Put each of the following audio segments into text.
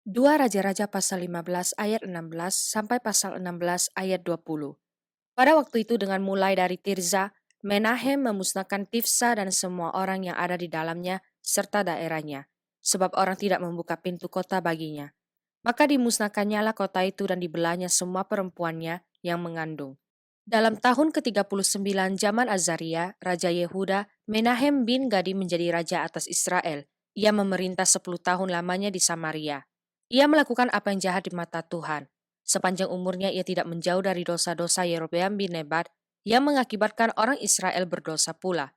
2 Raja-Raja pasal 15 ayat 16 sampai pasal 16 ayat 20. Pada waktu itu dengan mulai dari Tirza, Menahem memusnahkan Tifsa dan semua orang yang ada di dalamnya serta daerahnya, sebab orang tidak membuka pintu kota baginya. Maka dimusnahkannyalah kota itu dan dibelahnya semua perempuannya yang mengandung. Dalam tahun ke-39 zaman Azaria, Raja Yehuda, Menahem bin Gadi menjadi raja atas Israel. Ia memerintah 10 tahun lamanya di Samaria. Ia melakukan apa yang jahat di mata Tuhan. Sepanjang umurnya ia tidak menjauh dari dosa-dosa Yerobeam bin Nebat yang mengakibatkan orang Israel berdosa pula.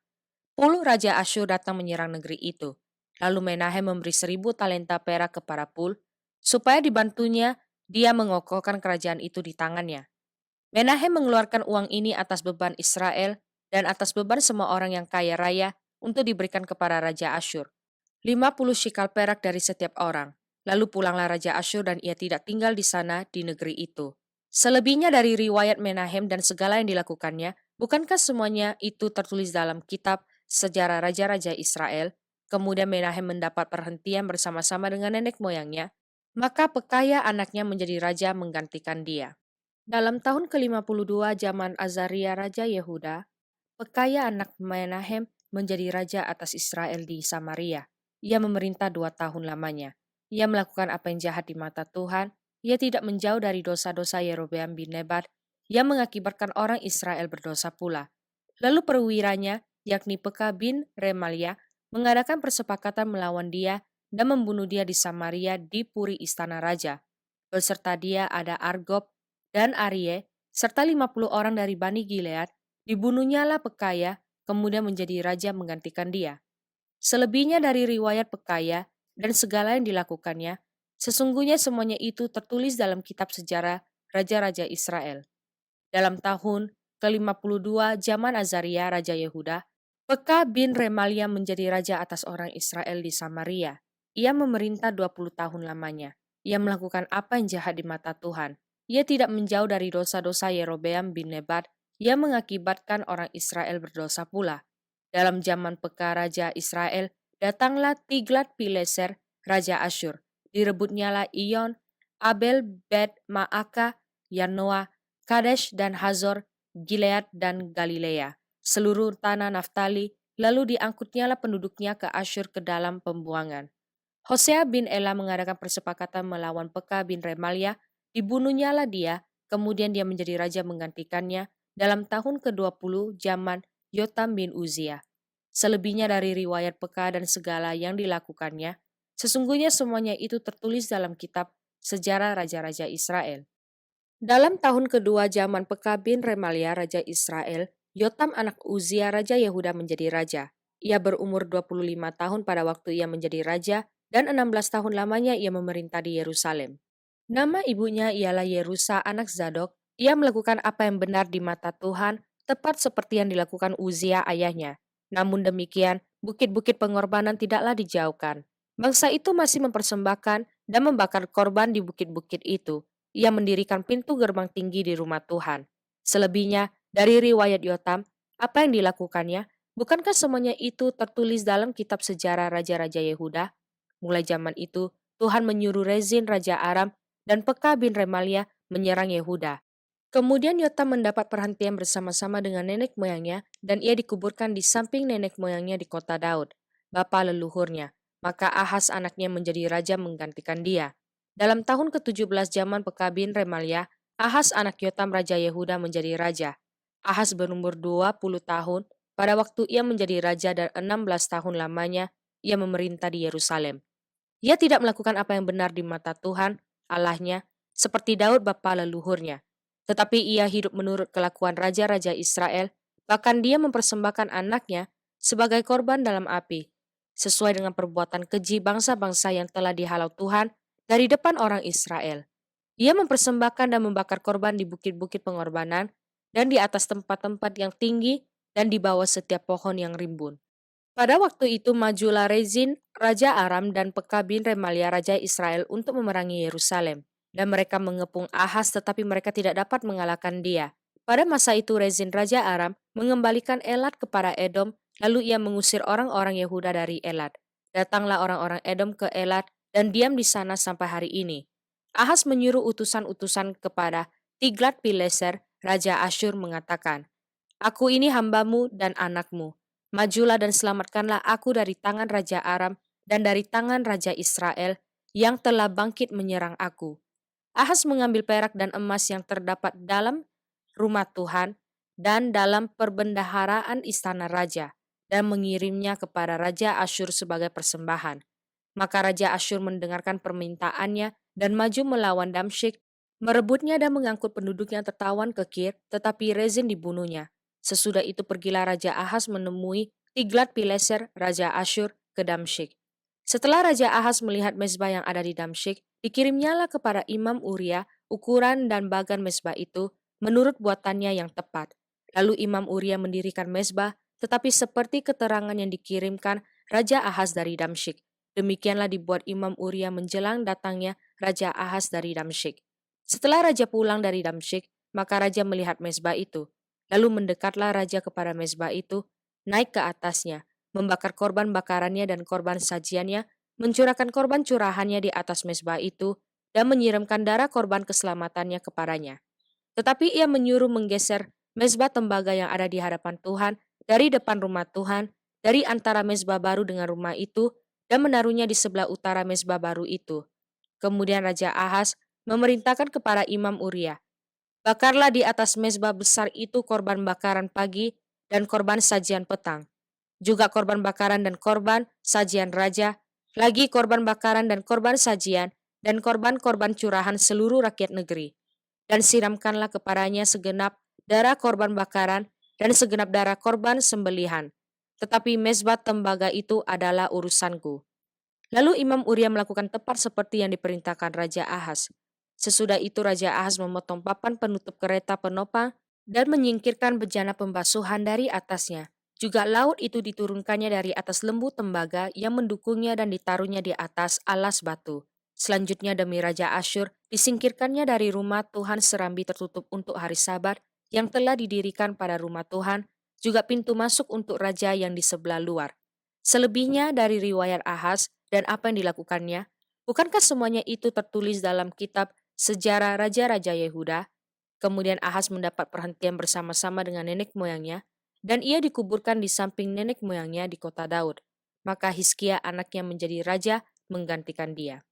Pul Raja Asyur datang menyerang negeri itu. Lalu Menahem memberi 1.000 talenta perak kepada Pul, supaya dibantunya dia mengokohkan kerajaan itu di tangannya. Menahem mengeluarkan uang ini atas beban Israel dan atas beban semua orang yang kaya raya untuk diberikan kepada Raja Asyur. 50 shikal perak dari setiap orang. Lalu pulanglah Raja Asyur dan ia tidak tinggal di sana di negeri itu. Selebihnya dari riwayat Menahem dan segala yang dilakukannya, bukankah semuanya itu tertulis dalam kitab sejarah Raja-Raja Israel? Kemudian Menahem mendapat perhentian bersama-sama dengan nenek moyangnya, maka Pekaya anaknya menjadi raja menggantikan dia. Dalam tahun ke-52 zaman Azaria Raja Yehuda, Pekaya anak Menahem menjadi raja atas Israel di Samaria. Ia memerintah 2 tahun lamanya. Ia melakukan apa yang jahat di mata Tuhan. Ia tidak menjauh dari dosa-dosa Yerobeam bin Nebat yang mengakibatkan orang Israel berdosa pula. Lalu perwiranya, yakni Peka bin Remalia, mengadakan persepakatan melawan dia dan membunuh dia di Samaria di puri istana raja. Beserta dia ada Argob dan Arie, serta 50 orang dari Bani Gilead. Dibunuhnyalah Pekaya, kemudian menjadi raja menggantikan dia. Selebihnya dari riwayat Pekaya dan segala yang dilakukannya, sesungguhnya semuanya itu tertulis dalam kitab sejarah Raja-Raja Israel. Dalam tahun ke-52 zaman Azaria Raja Yehuda, Peka bin Remalia menjadi raja atas orang Israel di Samaria. Ia memerintah 20 tahun lamanya. Ia melakukan apa yang jahat di mata Tuhan. Ia tidak menjauh dari dosa-dosa Yerobeam bin Nebat yang mengakibatkan orang Israel berdosa pula. Dalam zaman Peka Raja Israel, datanglah Tiglat-Pileser, Raja Asyur. Direbutnyalah Iyon, Abel Bet Maaka, Yanoa, Kadesh dan Hazor, Gilead dan Galilea, seluruh tanah Naftali, lalu diangkutnyalah penduduknya ke Asyur ke dalam pembuangan. Hosea bin Ela mengadakan persepakatan melawan Peka bin Remalia, dibunuhnyalah dia, kemudian dia menjadi raja menggantikannya dalam tahun ke-20 zaman Yotam bin Uzia. Selebihnya dari riwayat Peka dan segala yang dilakukannya, sesungguhnya semuanya itu tertulis dalam kitab sejarah Raja-Raja Israel. Dalam tahun kedua zaman Peka bin Remalia Raja Israel, Yotam anak Uzia Raja Yehuda menjadi raja. Ia berumur 25 tahun pada waktu ia menjadi raja dan 16 tahun lamanya ia memerintah di Yerusalem. Nama ibunya ialah Yerusa anak Zadok. Ia melakukan apa yang benar di mata Tuhan, tepat seperti yang dilakukan Uzia ayahnya. Namun demikian, bukit-bukit pengorbanan tidaklah dijauhkan. Bangsa itu masih mempersembahkan dan membakar korban di bukit-bukit itu. Ia mendirikan pintu gerbang tinggi di rumah Tuhan. Selebihnya, dari riwayat Yotam, apa yang dilakukannya, bukankah semuanya itu tertulis dalam kitab sejarah Raja-Raja Yehuda? Mulai zaman itu, Tuhan menyuruh Rezin Raja Aram dan Peka bin Remalia menyerang Yehuda. Kemudian Yotam mendapat perhentian bersama-sama dengan nenek moyangnya dan ia dikuburkan di samping nenek moyangnya di kota Daud, bapa leluhurnya. Maka Ahaz anaknya menjadi raja menggantikan dia. Dalam tahun ke-17 zaman Peka bin Remalia, Ahaz anak Yotam Raja Yehuda menjadi raja. Ahaz berumur 20 tahun pada waktu ia menjadi raja dan 16 tahun lamanya ia memerintah di Yerusalem. Ia tidak melakukan apa yang benar di mata Tuhan, Allahnya, seperti Daud bapa leluhurnya. Tetapi ia hidup menurut kelakuan raja-raja Israel, bahkan dia mempersembahkan anaknya sebagai korban dalam api, sesuai dengan perbuatan keji bangsa-bangsa yang telah dihalau Tuhan dari depan orang Israel. Ia mempersembahkan dan membakar korban di bukit-bukit pengorbanan dan di atas tempat-tempat yang tinggi dan di bawah setiap pohon yang rimbun. Pada waktu itu majulah Rezin, Raja Aram dan Peka bin Remalia Raja Israel untuk memerangi Yerusalem. Dan mereka mengepung Ahaz tetapi mereka tidak dapat mengalahkan dia. Pada masa itu Rezin Raja Aram mengembalikan Elat kepada Edom, lalu ia mengusir orang-orang Yehuda dari Elat. Datanglah orang-orang Edom ke Elat dan diam di sana sampai hari ini. Ahaz menyuruh utusan-utusan kepada Tiglat-Pileser, Raja Asyur mengatakan, "Aku ini hambamu dan anakmu. Majulah dan selamatkanlah aku dari tangan Raja Aram dan dari tangan Raja Israel yang telah bangkit menyerang aku." Ahaz mengambil perak dan emas yang terdapat dalam rumah Tuhan dan dalam perbendaharaan istana raja dan mengirimnya kepada Raja Asyur sebagai persembahan. Maka Raja Asyur mendengarkan permintaannya dan maju melawan Damsyik, merebutnya dan mengangkut penduduk yang tertawan ke Kir, tetapi Rezin dibunuhnya. Sesudah itu pergilah Raja Ahaz menemui Tiglat-Pileser, Raja Asyur, ke Damsyik. Setelah Raja Ahaz melihat mezbah yang ada di Damsyik, dikirimnyalah kepada Imam Uria ukuran dan bagan mezbah itu menurut buatannya yang tepat. Lalu Imam Uria mendirikan mezbah, tetapi seperti keterangan yang dikirimkan Raja Ahaz dari Damsyik. Demikianlah dibuat Imam Uria menjelang datangnya Raja Ahaz dari Damsyik. Setelah Raja pulang dari Damsyik, maka Raja melihat mezbah itu. Lalu mendekatlah Raja kepada mezbah itu, naik ke atasnya, membakar korban bakarannya dan korban sajiannya, mencurahkan korban curahannya di atas mezbah itu, dan menyiramkan darah korban keselamatannya kepadanya. Tetapi ia menyuruh menggeser mezbah tembaga yang ada di hadapan Tuhan dari depan rumah Tuhan, dari antara mezbah baru dengan rumah itu, dan menaruhnya di sebelah utara mezbah baru itu. Kemudian Raja Ahaz memerintahkan kepada Imam Uria, "Bakarlah di atas mezbah besar itu korban bakaran pagi dan korban sajian petang, juga korban bakaran dan korban sajian raja, lagi korban bakaran dan korban sajian, dan korban-korban curahan seluruh rakyat negeri. Dan siramkanlah kepadanya segenap darah korban bakaran dan segenap darah korban sembelihan. Tetapi mezbah tembaga itu adalah urusanku." Lalu Imam Uria melakukan tepat seperti yang diperintahkan Raja Ahaz. Sesudah itu Raja Ahaz memotong papan penutup kereta penopang dan menyingkirkan bejana pembasuhan dari atasnya. Juga laut itu diturunkannya dari atas lembu tembaga yang mendukungnya dan ditaruhnya di atas alas batu. Selanjutnya demi Raja Asyur disingkirkannya dari rumah Tuhan serambi tertutup untuk hari Sabat yang telah didirikan pada rumah Tuhan, juga pintu masuk untuk raja yang di sebelah luar. Selebihnya dari riwayat Ahaz dan apa yang dilakukannya, bukankah semuanya itu tertulis dalam kitab sejarah Raja-Raja Yehuda? Kemudian Ahaz mendapat perhentian bersama-sama dengan nenek moyangnya, dan ia dikuburkan di samping nenek moyangnya di kota Daud. Maka Hizkia anaknya menjadi raja menggantikan dia.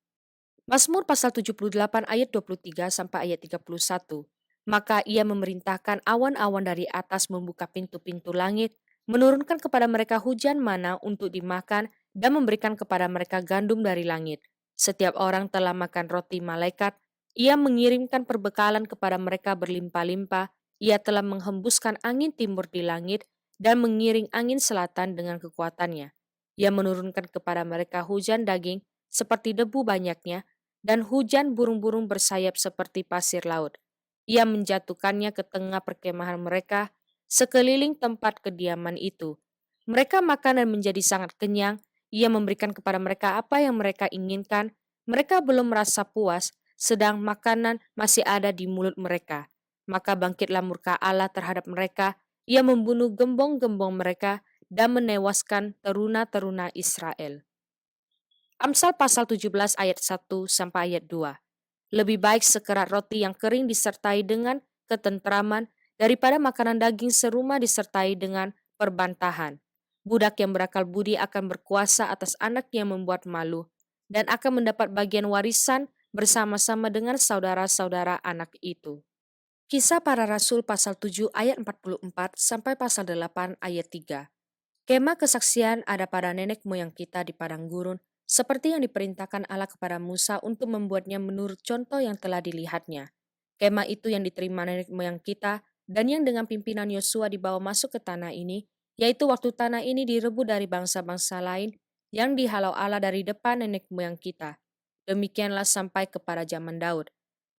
Mazmur pasal 78 ayat 23 sampai ayat 31. Maka ia memerintahkan awan-awan dari atas membuka pintu-pintu langit, menurunkan kepada mereka hujan mana untuk dimakan dan memberikan kepada mereka gandum dari langit. Setiap orang telah makan roti malaikat, ia mengirimkan perbekalan kepada mereka berlimpah-limpah, ia telah menghembuskan angin timur di langit dan mengiring angin selatan dengan kekuatannya. Ia menurunkan kepada mereka hujan daging seperti debu banyaknya, dan hujan burung-burung bersayap seperti pasir laut. Ia menjatuhkannya ke tengah perkemahan mereka, sekeliling tempat kediaman itu. Mereka makan dan menjadi sangat kenyang, ia memberikan kepada mereka apa yang mereka inginkan, mereka belum merasa puas, sedang makanan masih ada di mulut mereka. Maka bangkitlah murka Allah terhadap mereka, ia membunuh gembong-gembong mereka dan menewaskan teruna-teruna Israel. Amsal pasal 17 ayat 1 sampai ayat 2. Lebih baik sekerat roti yang kering disertai dengan ketentraman daripada makanan daging serumah disertai dengan perbantahan. Budak yang berakal budi akan berkuasa atas anak yang membuat malu dan akan mendapat bagian warisan bersama-sama dengan saudara-saudara anak itu. Kisah para Rasul pasal 7 ayat 44 sampai pasal 8 ayat 3. Kemah kesaksian ada pada nenek moyang kita di padang gurun, seperti yang diperintahkan Allah kepada Musa untuk membuatnya menurut contoh yang telah dilihatnya. Kemah itu yang diterima nenek moyang kita dan yang dengan pimpinan Yosua dibawa masuk ke tanah ini, yaitu waktu tanah ini direbut dari bangsa-bangsa lain yang dihalau Allah dari depan nenek moyang kita. Demikianlah sampai kepada zaman Daud.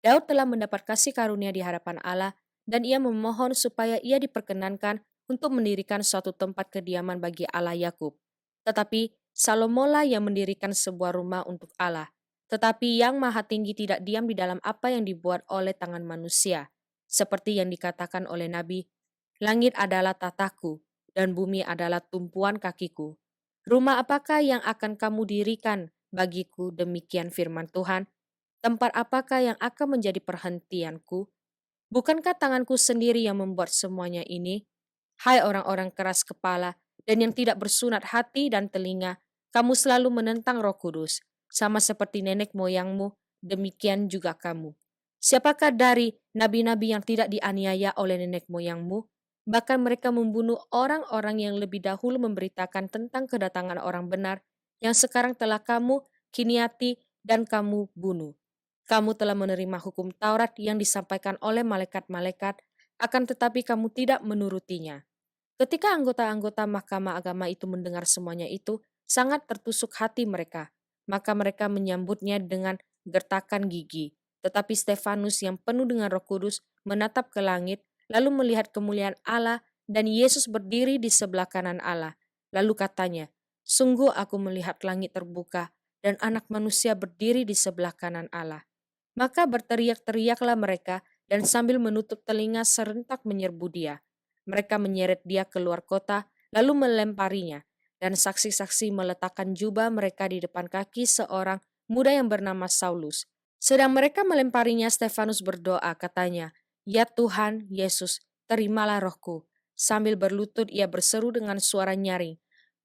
Daud telah mendapat kasih karunia di hadapan Allah dan ia memohon supaya ia diperkenankan untuk mendirikan suatu tempat kediaman bagi Allah Yakub. Tetapi Salomolah yang mendirikan sebuah rumah untuk Allah. Tetapi yang Maha Tinggi tidak diam di dalam apa yang dibuat oleh tangan manusia. Seperti yang dikatakan oleh Nabi, "Langit adalah tataku dan bumi adalah tumpuan kakiku. Rumah apakah yang akan kamu dirikan bagiku demikian firman Tuhan, tempat apakah yang akan menjadi perhentianku? Bukankah tanganku sendiri yang membuat semuanya ini? Hai orang-orang keras kepala dan yang tidak bersunat hati dan telinga, kamu selalu menentang Roh Kudus, sama seperti nenek moyangmu, demikian juga kamu. Siapakah dari nabi-nabi yang tidak dianiaya oleh nenek moyangmu? Bahkan mereka membunuh orang-orang yang lebih dahulu memberitakan tentang kedatangan orang benar, yang sekarang telah kamu kiniati dan kamu bunuh. Kamu telah menerima hukum Taurat yang disampaikan oleh malaikat-malaikat, akan tetapi kamu tidak menurutinya. Ketika anggota-anggota Mahkamah Agama itu mendengar semuanya itu, sangat tertusuk hati mereka. Maka mereka menyambutnya dengan gertakan gigi. Tetapi Stefanus yang penuh dengan Roh Kudus menatap ke langit, lalu melihat kemuliaan Allah dan Yesus berdiri di sebelah kanan Allah. Lalu katanya, "Sungguh aku melihat langit terbuka dan Anak Manusia berdiri di sebelah kanan Allah." Maka berteriak-teriaklah mereka dan sambil menutup telinga serentak menyerbu dia. Mereka menyeret dia keluar kota, lalu melemparinya, dan saksi-saksi meletakkan jubah mereka di depan kaki seorang muda yang bernama Saulus. Sedang mereka melemparinya, Stefanus berdoa, katanya, "Ya Tuhan Yesus, terimalah rohku." Sambil berlutut ia berseru dengan suara nyaring,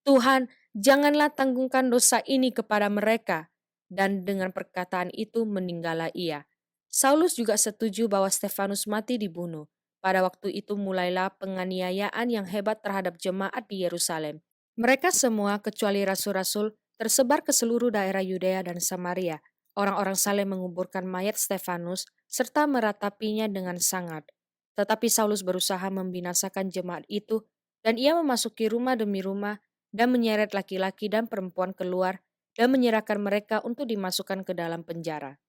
"Tuhan, janganlah tanggungkan dosa ini kepada mereka." Dan dengan perkataan itu meninggallah ia. Saulus juga setuju bahwa Stefanus mati dibunuh. Pada waktu itu mulailah penganiayaan yang hebat terhadap jemaat di Yerusalem. Mereka semua kecuali rasul-rasul tersebar ke seluruh daerah Yudea dan Samaria. Orang-orang saleh menguburkan mayat Stefanus serta meratapinya dengan sangat. Tetapi Saulus berusaha membinasakan jemaat itu dan ia memasuki rumah demi rumah dan menyeret laki-laki dan perempuan keluar dan menyerahkan mereka untuk dimasukkan ke dalam penjara.